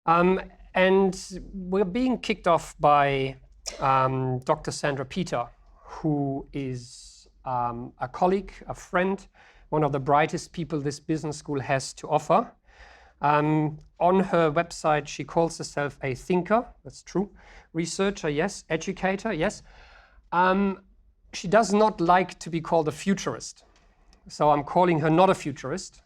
And we're being kicked off by Dr. Sandra Peter, who is a colleague, a friend, one of the brightest people this business school has to offer. On her website, she calls herself a thinker, that's true, researcher, yes, educator, yes. She does not like to be called a futurist, so I'm calling her not a futurist.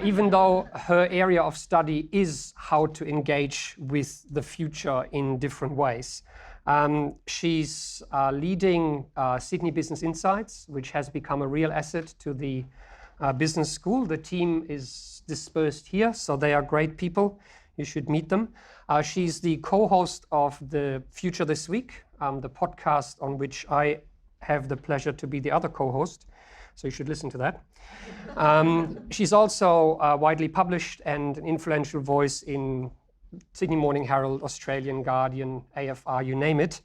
Even though her area of study is how to engage with the future in different ways. She's leading Sydney Business Insights, which has become a real asset to the business school. The team is dispersed here, so they are great people. You should meet them. She's the co-host of the Future This Week, the podcast on which I have the pleasure to be the other co-host. So you should listen to that. She's also widely published and an influential voice in Sydney Morning Herald, Australian Guardian, AFR, you name it.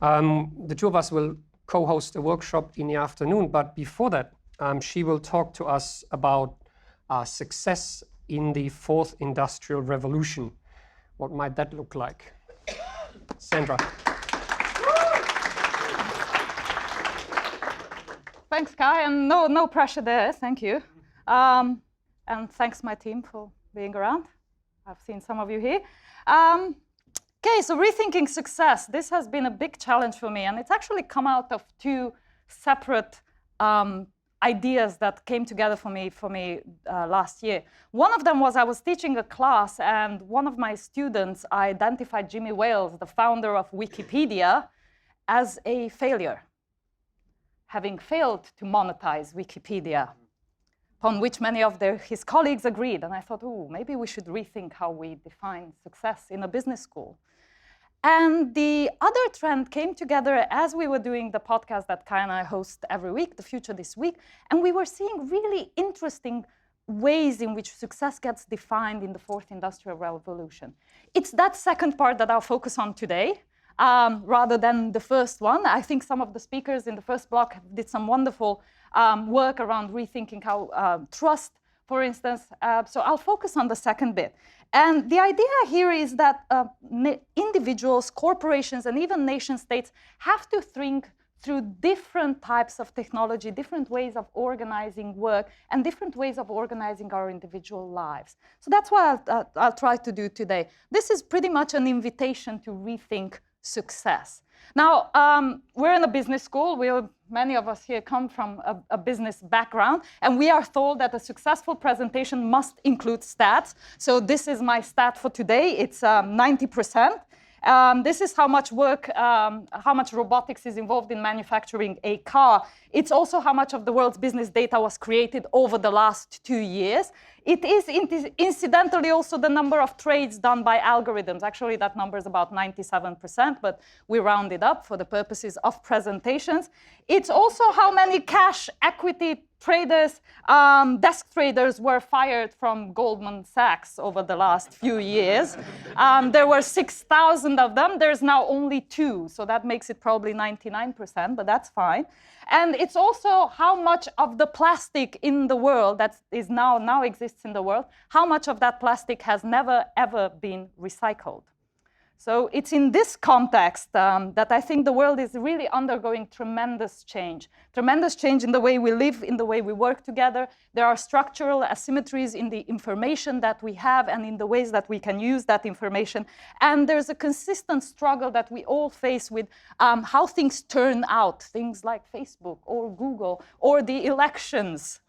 The two of us will co-host a workshop in the afternoon, but before that, she will talk to us about success in the fourth industrial revolution. What might that look like? Sandra. Thanks, Kai, and no pressure there, thank you. And thanks my team for being around. I've seen some of you here. Okay, so rethinking success. This has been a big challenge for me, and it's actually come out of two separate ideas that came together for me last year. One of them was I was teaching a class, and one of my students identified Jimmy Wales, the founder of Wikipedia, as a failure, having failed to monetize Wikipedia, upon which many of his colleagues agreed. And I thought, oh, maybe we should rethink how we define success in a business school. And the other trend came together as we were doing the podcast that Kai and I host every week, The Future This Week, and we were seeing really interesting ways in which success gets defined in the fourth industrial revolution. It's that second part that I'll focus on today. Rather than the first one. I think some of the speakers in the first block did some wonderful work around rethinking how trust, for instance. So I'll focus on the second bit. And the idea here is that individuals, corporations, and even nation states have to think through different types of technology, different ways of organizing work, and different ways of organizing our individual lives. So that's what I'll try to do today. This is pretty much an invitation to rethink success. Now, we're in a business school. Many of us here come from a business background, and we are told that a successful presentation must include stats. So this is my stat for today. It's 90%. This is how much work, how much robotics is involved in manufacturing a car. It's also how much of the world's business data was created over the last 2 years. It is incidentally also the number of trades done by algorithms. Actually, that number is about 97%, but we round it up for the purposes of presentations. It's also how many cash equity traders, desk traders were fired from Goldman Sachs over the last few years. There were 6,000 of them. There's now only 2, so that makes it probably 99%, but that's fine. And it's also how much of the plastic in the world that is now exists in the world, how much of that plastic has never, ever been recycled. So it's in this context that I think the world is really undergoing tremendous change in the way we live, in the way we work together. There are structural asymmetries in the information that we have and in the ways that we can use that information. And there's a consistent struggle that we all face with how things turn out, things like Facebook or Google or the elections.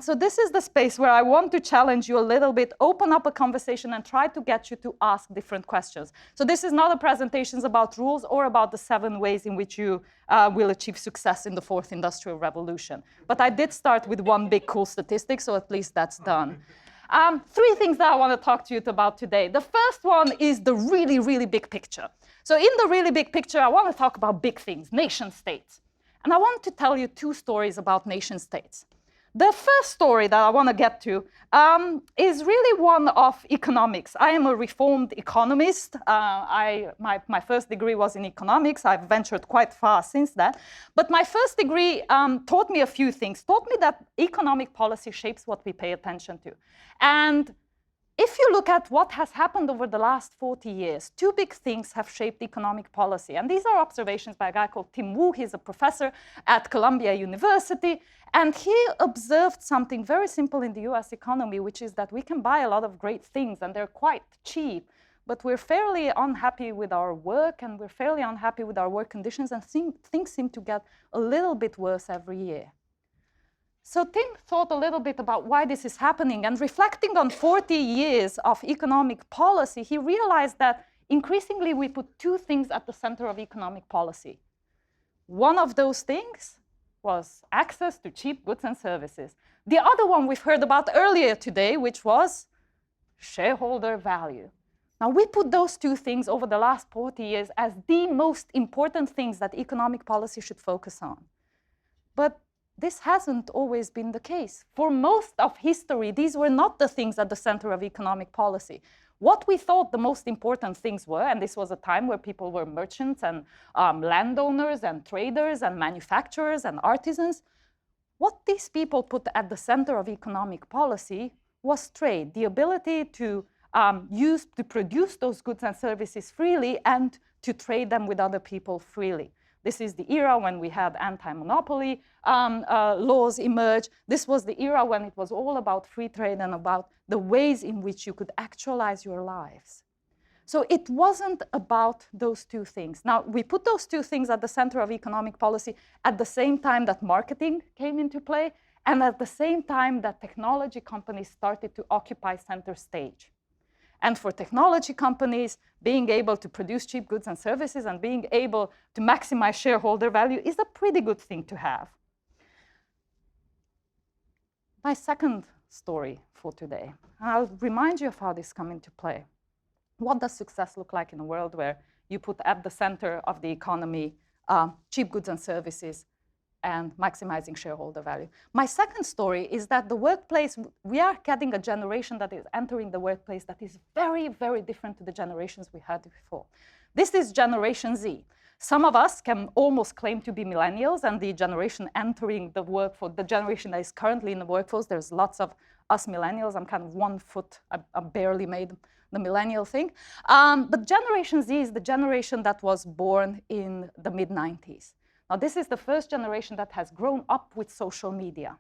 So this is the space where I want to challenge you a little bit, open up a conversation and try to get you to ask different questions. So this is not a presentation about rules or about the 7 ways in which you will achieve success in the fourth industrial revolution. But I did start with one big cool statistic, so at least that's done. 3 things that I want to talk to you about today. The first one is the really, really big picture. So in the really big picture, I want to talk about big things, nation states. And I want to tell you 2 stories about nation states. The first story that I want to get to is really one of economics. I am a reformed economist. My first degree was in economics. I've ventured quite far since that. But my first degree taught me a few things. Taught me that economic policy shapes what we pay attention to. And if you look at what has happened over the last 40 years, two big things have shaped economic policy. And these are observations by a guy called Tim Wu. He's a professor at Columbia University. And he observed something very simple in the US economy, which is that we can buy a lot of great things and they're quite cheap, but we're fairly unhappy with our work and we're fairly unhappy with our work conditions, and things seem to get a little bit worse every year. So Tim thought a little bit about why this is happening, and reflecting on 40 years of economic policy, he realized that increasingly we put two things at the center of economic policy. One of those things was access to cheap goods and services. The other one we've heard about earlier today, which was shareholder value. Now, we put those two things over the last 40 years as the most important things that economic policy should focus on. But this hasn't always been the case. For most of history, these were not the things at the center of economic policy. What we thought the most important things were, and this was a time where people were merchants and landowners and traders and manufacturers and artisans, what these people put at the center of economic policy was trade, the ability to produce those goods and services freely and to trade them with other people freely. This is the era when we had anti-monopoly laws emerge. This was the era when it was all about free trade and about the ways in which you could actualize your lives. So it wasn't about those two things. Now, we put those two things at the center of economic policy at the same time that marketing came into play and at the same time that technology companies started to occupy center stage. And for technology companies, being able to produce cheap goods and services and being able to maximize shareholder value is a pretty good thing to have. My second story for today, and I'll remind you of how this comes into play. What does success look like in a world where you put at the center of the economy cheap goods and services and maximizing shareholder value? My second story is that the workplace, we are getting a generation that is entering the workplace that is very, very different to the generations we had before. This is Generation Z. Some of us can almost claim to be millennials, and the generation entering the workforce, the generation that is currently in the workforce, there's lots of us millennials. I'm kind of 1 foot, I barely made the millennial thing. But Generation Z is the generation that was born in the mid-90s. Now, this is the first generation that has grown up with social media.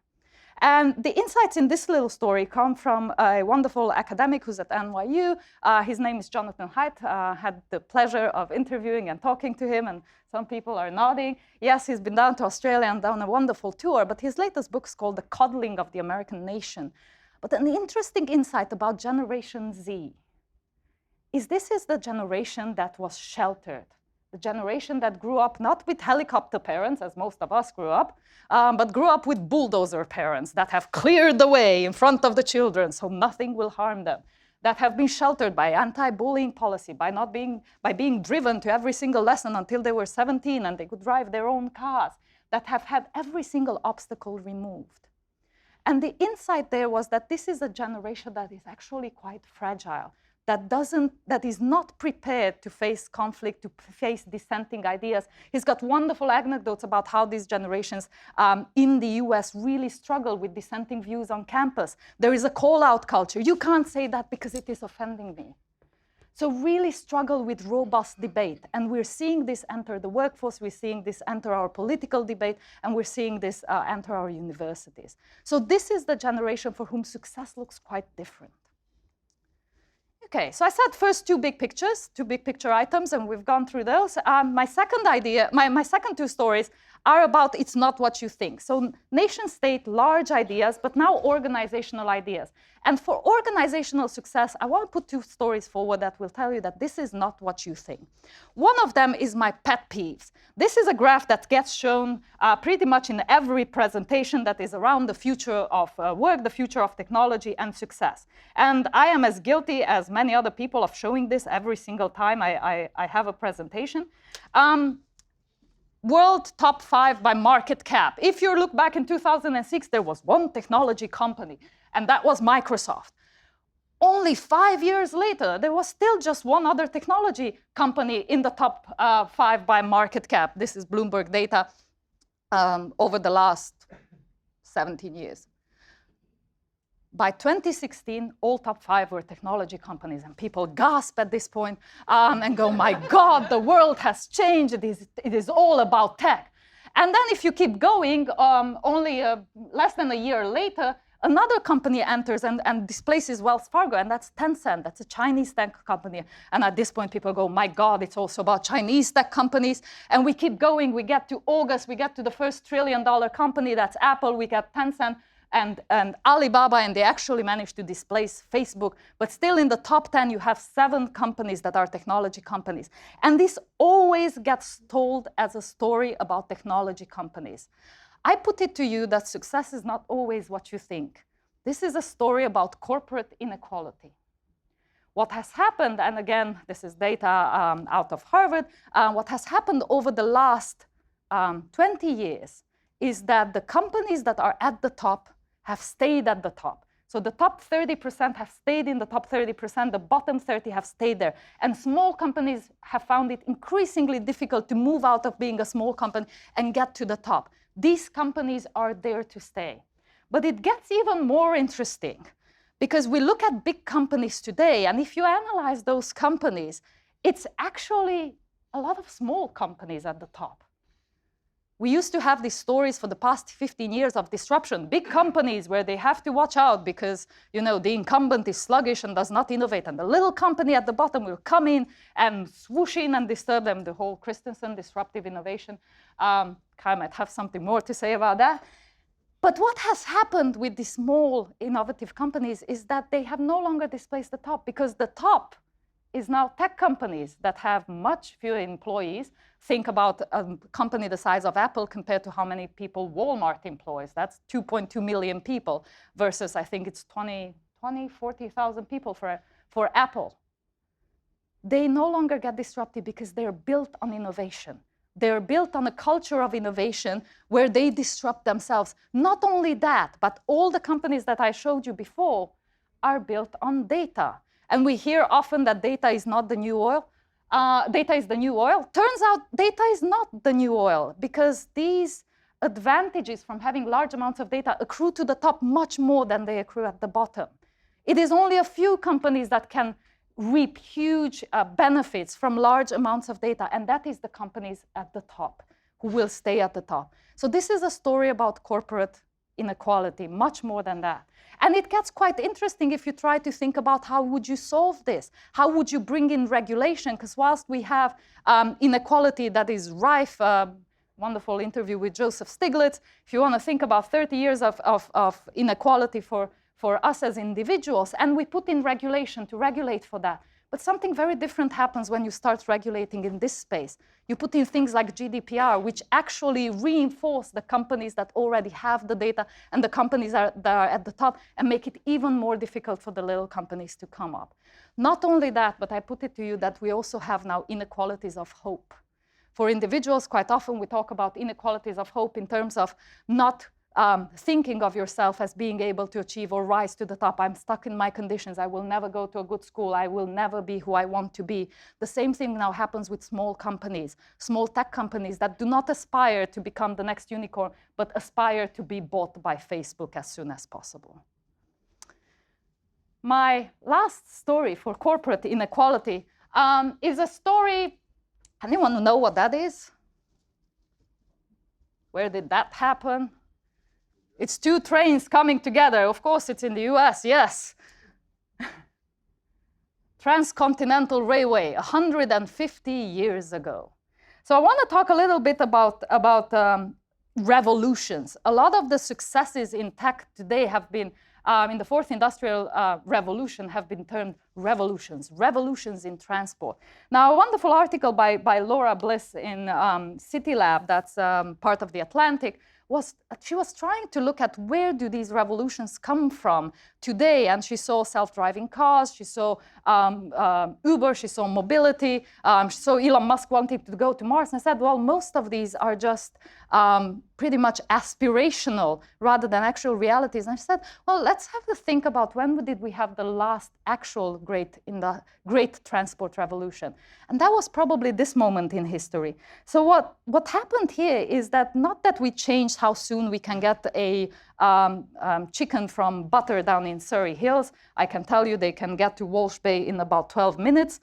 And the insights in this little story come from a wonderful academic who's at NYU. His name is Jonathan Haidt. Had the pleasure of interviewing and talking to him, and some people are nodding. Yes, he's been down to Australia and done a wonderful tour, but his latest book is called The Coddling of the American Nation. But an interesting insight about Generation Z is this is the generation that was sheltered. The generation that grew up not with helicopter parents, as most of us grew up, but grew up with bulldozer parents that have cleared the way in front of the children so nothing will harm them, that have been sheltered by anti-bullying policy, by being driven to every single lesson until they were 17 and they could drive their own cars, that have had every single obstacle removed. And the insight there was that this is a generation that is actually quite fragile, that is not prepared to face conflict, to face dissenting ideas. He's got wonderful anecdotes about how these generations in the US really struggle with dissenting views on campus. There is a call-out culture. You can't say that because it is offending me. So really struggle with robust debate. And we're seeing this enter the workforce, we're seeing this enter our political debate, and we're seeing this enter our universities. So this is the generation for whom success looks quite different. Okay, so I said first two big picture items, and we've gone through those. My second idea, my second two stories are about it's not what you think. So nation state, large ideas, but now organizational ideas. And for organizational success, I want to put two stories forward that will tell you that this is not what you think. One of them is my pet peeves. This is a graph that gets shown pretty much in every presentation that is around the future of work, the future of technology and success. And I am as guilty as many other people of showing this every single time I have a presentation. World top 5 by market cap. If you look back in 2006, there was one technology company, and that was Microsoft. Only 5 years later, there was still just one other technology company in the top 5 by market cap. This is Bloomberg data over the last 17 years. by 2016, all top 5 were technology companies, and people gasp at this point and go, my God, the world has changed. It is all about tech. And then if you keep going, only less than a year later, another company enters and displaces Wells Fargo, and that's Tencent. That's a Chinese tech company. And at this point, people go, my God, it's also about Chinese tech companies. And we keep going. We get to August. We get to the first $1 trillion company. That's Apple. We get Tencent and Alibaba, and they actually managed to displace Facebook. But still in the top 10, you have 7 companies that are technology companies. And this always gets told as a story about technology companies. I put it to you that success is not always what you think. This is a story about corporate inequality. What has happened, and again, this is data out of Harvard, what has happened over the last 20 years is that the companies that are at the top have stayed at the top. So the top 30% have stayed in the top 30%, the bottom 30 have stayed there. And small companies have found it increasingly difficult to move out of being a small company and get to the top. These companies are there to stay. But it gets even more interesting because we look at big companies today, and if you analyze those companies, it's actually a lot of small companies at the top. We used to have these stories for the past 15 years of disruption, big companies where they have to watch out because, you know, the incumbent is sluggish and does not innovate, and the little company at the bottom will come in and swoosh in and disturb them. The whole Christensen disruptive innovation. Kai might have something more to say about that. But what has happened with these small innovative companies is that they have no longer displaced the top, because the top is now tech companies that have much fewer employees. Think about a company the size of Apple compared to how many people Walmart employs. That's 2.2 million people versus I think it's 40,000 people for Apple. They no longer get disrupted because they're built on innovation. They're built on a culture of innovation where they disrupt themselves. Not only that, but all the companies that I showed you before are built on data. And we hear often that data is not the new oil. Data is the new oil. Turns out data is not the new oil, because these advantages from having large amounts of data accrue to the top much more than they accrue at the bottom. It is only a few companies that can reap huge benefits from large amounts of data, and that is the companies at the top who will stay at the top. So this is a story about corporate inequality, much more than that. And it gets quite interesting if you try to think about how would you solve this? How would you bring in regulation? Because whilst we have inequality that is rife, wonderful interview with Joseph Stiglitz, if you want to think about 30 years of inequality for us as individuals, and we put in regulation to regulate for that. But something very different happens when you start regulating in this space. You put in things like GDPR, which actually reinforce the companies that already have the data and the companies that are at the top, and make it even more difficult for the little companies to come up. Not only that, but I put it to you that we also have now inequalities of hope. For individuals, quite often we talk about inequalities of hope in terms of not thinking of yourself as being able to achieve or rise to the top. I'm stuck in my conditions. I will never go to a good school. I will never be who I want to be. The same thing now happens with small companies, small tech companies that do not aspire to become the next unicorn, but aspire to be bought by Facebook as soon as possible. My last story for corporate inequality is a story. Anyone know what that is? Where did that happen? It's 2 trains coming together. Of course, it's in the US, yes. Transcontinental Railway, 150 years ago. So I want to talk a little bit about revolutions. A lot of the successes in tech today have been, in the 4th industrial revolution, have been termed revolutions in transport. Now, a wonderful article by Laura Bliss in City Lab, that's part of The Atlantic, she was trying to look at where do these revolutions come from today, and she saw self-driving cars, she saw Uber, she saw mobility, she saw Elon Musk wanting to go to Mars, and I said, well, most of these are just pretty much aspirational rather than actual realities. And she said, well, let's have to think about when did we have the last actual of in the great transport revolution. And that was probably this moment in history. So what happened here is that not that we changed how soon we can get a chicken from butter down in Surrey Hills. I can tell you they can get to Walsh Bay in about 12 minutes.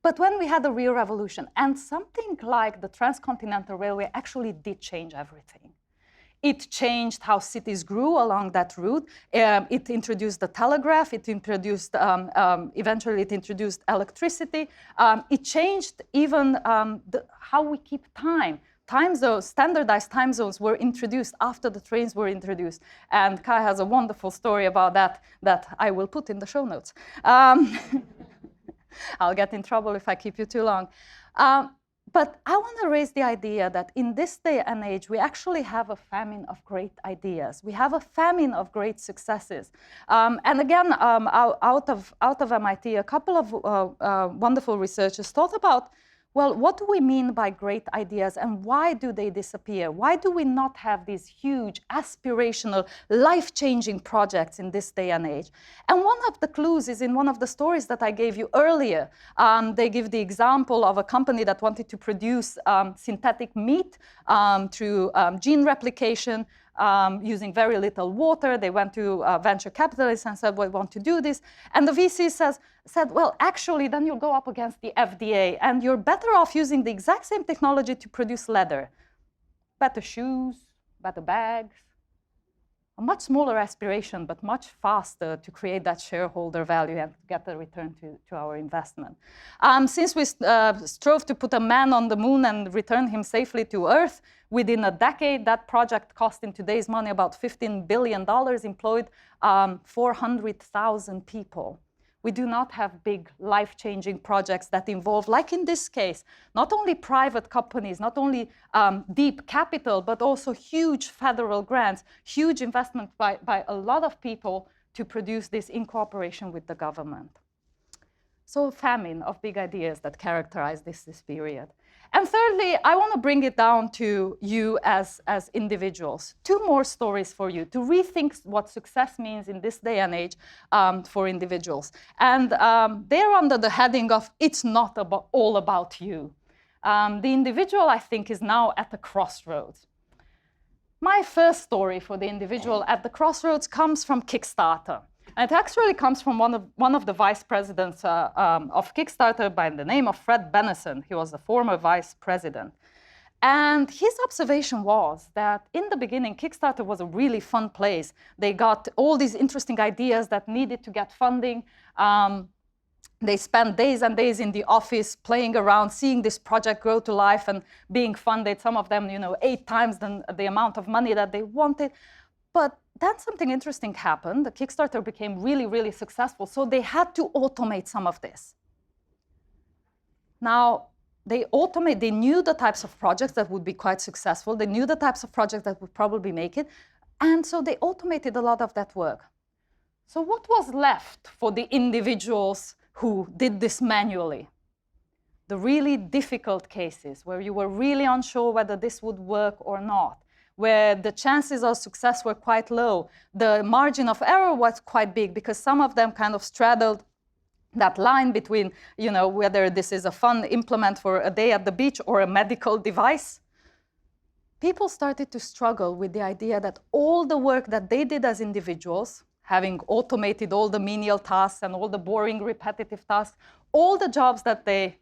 But when we had a real revolution, and something like the Transcontinental Railway actually did change everything. It changed how cities grew along that route. It introduced the telegraph. It introduced, eventually it introduced electricity. It changed even how we keep time. Time zones, standardized time zones were introduced after the trains were introduced. And Kai has a wonderful story about that I will put in the show notes. I'll get in trouble if I keep you too long. But I want to raise the idea that in this day and age, we actually have a famine of great ideas. We have a famine of great successes. And again, out of MIT, a couple of wonderful researchers thought about, well, what do we mean by great ideas and why do they disappear? Why do we not have these huge, aspirational, life-changing projects in this day and age? And one of the clues is in one of the stories that I gave you earlier. They give the example of a company that wanted to produce synthetic meat through gene replication, using very little water. They went to venture capitalists and said, well, we want to do this. And the VC said, well, actually, then you'll go up against the FDA, and you're better off using the exact same technology to produce leather. Better shoes, better bags. A much smaller aspiration, but much faster to create that shareholder value and get a return to our investment. Since we strove to put a man on the moon and return him safely to Earth, within a decade, that project cost in today's money about $15 billion, employed 400,000 people. We do not have big life-changing projects that involve, like in this case, not only private companies, not only deep capital, but also huge federal grants, huge investment by a lot of people to produce this in cooperation with the government. So a famine of big ideas that characterize this period. And thirdly, I want to bring it down to you as individuals. Two more stories for you to rethink what success means in this day and age for individuals. And they're under the heading of, it's not all about you. The individual, I think, is now at the crossroads. My first story for the individual at the crossroads comes from Kickstarter. And it actually comes from one of the vice presidents of Kickstarter by the name of Fred Benison. He was the former vice president. And his observation was that in the beginning, Kickstarter was a really fun place. They got all these interesting ideas that needed to get funding. They spent days and days in the office playing around, seeing this project grow to life and being funded, some of them, 8 times the amount of money that they wanted. But then something interesting happened. The Kickstarter became really, really successful, so they had to automate some of this. Now, they knew the types of projects that would be quite successful. They knew the types of projects that would probably make it. And so they automated a lot of that work. So what was left for the individuals who did this manually? The really difficult cases where you were really unsure whether this would work or not, where the chances of success were quite low. The margin of error was quite big because some of them kind of straddled that line between, whether this is a fun implement for a day at the beach or a medical device. People started to struggle with the idea that all the work that they did as individuals, having automated all the menial tasks and all the boring, repetitive tasks, all the jobs that they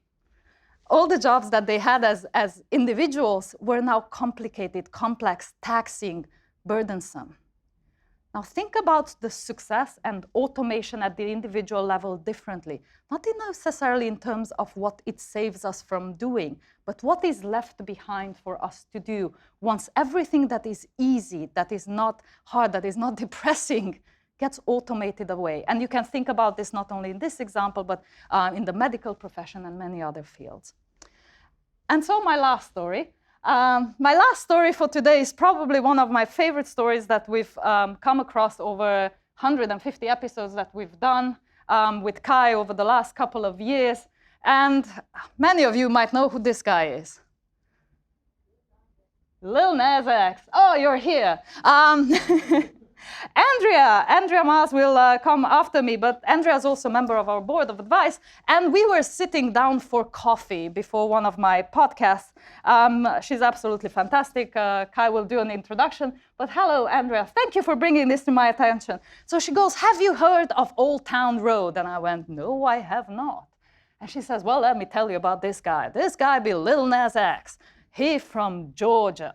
had as individuals were now complicated, complex, taxing, burdensome. Now think about the success and automation at the individual level differently, not necessarily in terms of what it saves us from doing, but what is left behind for us to do once everything that is easy, that is not hard, that is not depressing, gets automated away. And you can think about this not only in this example, but in the medical profession and many other fields. And so my last story. My last story for today is probably one of my favorite stories that we've come across over 150 episodes that we've done with Kai over the last couple of years. And many of you might know who this guy is. Lil Nas X. Oh, you're here. Andrea Maas will come after me, but Andrea is also a member of our board of advice, and we were sitting down for coffee before one of my podcasts. She's absolutely fantastic. Kai will do an introduction, but hello, Andrea. Thank you for bringing this to my attention. So she goes, have you heard of Old Town Road? And I went, no, I have not. And she says, well, let me tell you about this guy. This guy be Lil Nas X. He from Georgia.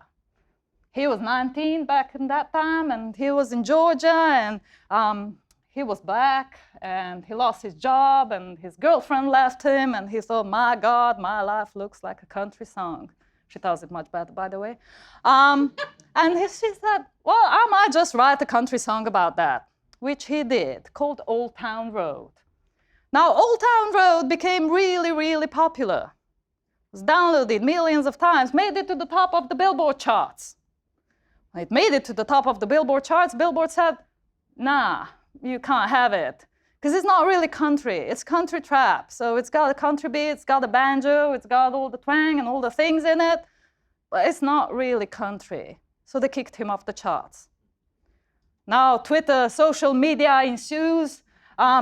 He was 19 back in that time, and he was in Georgia, and he was black, and he lost his job, and his girlfriend left him, and he thought, my God, my life looks like a country song. She tells it much better, by the way. And she said, well, I might just write a country song about that, which he did, called Old Town Road. Now, Old Town Road became really, really popular. It was downloaded millions of times, made it to the top of the Billboard charts. When it made it to the top of the Billboard charts, Billboard said, nah, you can't have it. Because it's not really country, it's country trap. So it's got a country beat, it's got a banjo, it's got all the twang and all the things in it, but it's not really country. So they kicked him off the charts. Now Twitter, social media ensues.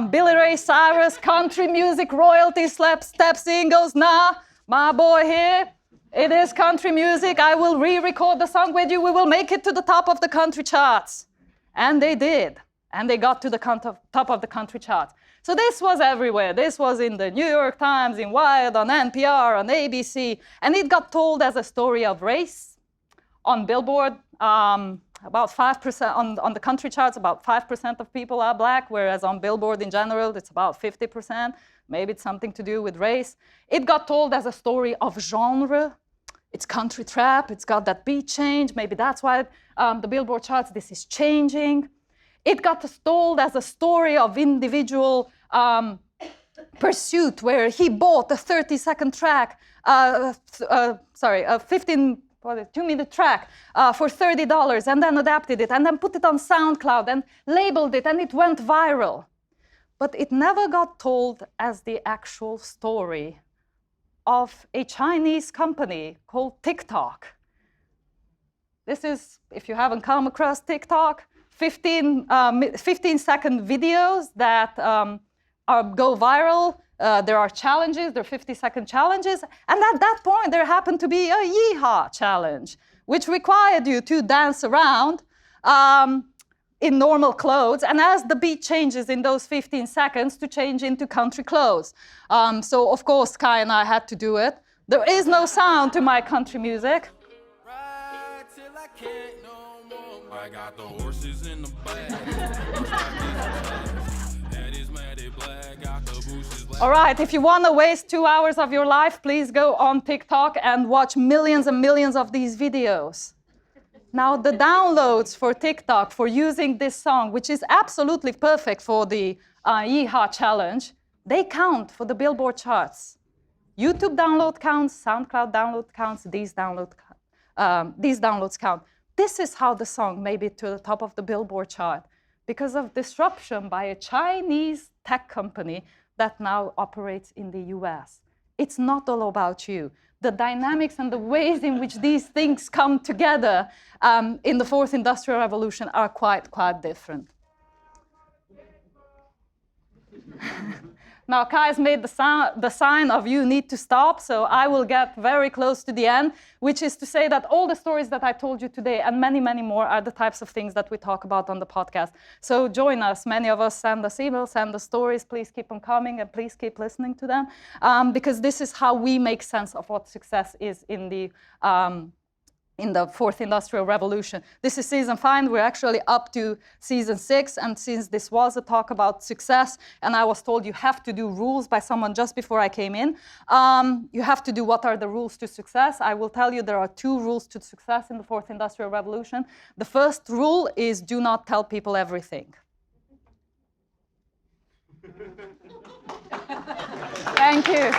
Billy Ray Cyrus, country music royalty steps in, goes, nah, my boy here, it is country music. I will re-record the song with you. We will make it to the top of the country charts. And they did. And they got to the top of the country charts. So this was everywhere. This was in the New York Times, in Wired, on NPR, on ABC. And it got told as a story of race. On Billboard, about 5%, on the country charts, about 5% of people are black, whereas on Billboard in general, it's about 50%. Maybe it's something to do with race. It got told as a story of genre. It's country trap, it's got that beat change. Maybe that's why the Billboard charts, this is changing. It got told as a story of individual pursuit, where he bought a 30-second track, a 2-minute track for $30, and then adapted it, and then put it on SoundCloud, and labeled it, and it went viral. But it never got told as the actual story of a Chinese company called TikTok. This is, if you haven't come across TikTok, 15-second videos that go viral. There are challenges, there are 50-second challenges, and at that point there happened to be a yeehaw challenge, which required you to dance around in normal clothes, and as the beat changes in those 15 seconds, to change into country clothes. So of course, Kai and I had to do it. There is no sound to my country music. Ride till I can't no more. I got the horses in the back. All right, if you want to waste 2 hours of your life, please go on TikTok and watch millions and millions of these videos. Now, the downloads for TikTok for using this song, which is absolutely perfect for the Yeehaw challenge, they count for the Billboard charts. YouTube download counts, SoundCloud download counts, these downloads count. This is how the song made it to the top of the Billboard chart, because of disruption by a Chinese tech company that now operates in the US. It's not all about you. The dynamics and the ways in which these things come together in the fourth industrial revolution are quite different. Now, Kai's made the sign of you need to stop, so I will get very close to the end, which is to say that all the stories that I told you today and many, many more are the types of things that we talk about on the podcast. So join us. Many of us send us emails, send us stories. Please keep them coming and please keep listening to them, because this is how we make sense of what success is in the fourth industrial revolution. This is season 5. We're actually up to season 6. And since this was a talk about success, and I was told you have to do rules by someone just before I came in, you have to do what are the rules to success. I will tell you there are 2 rules to success in the fourth industrial revolution. The first rule is do not tell people everything. Thank you.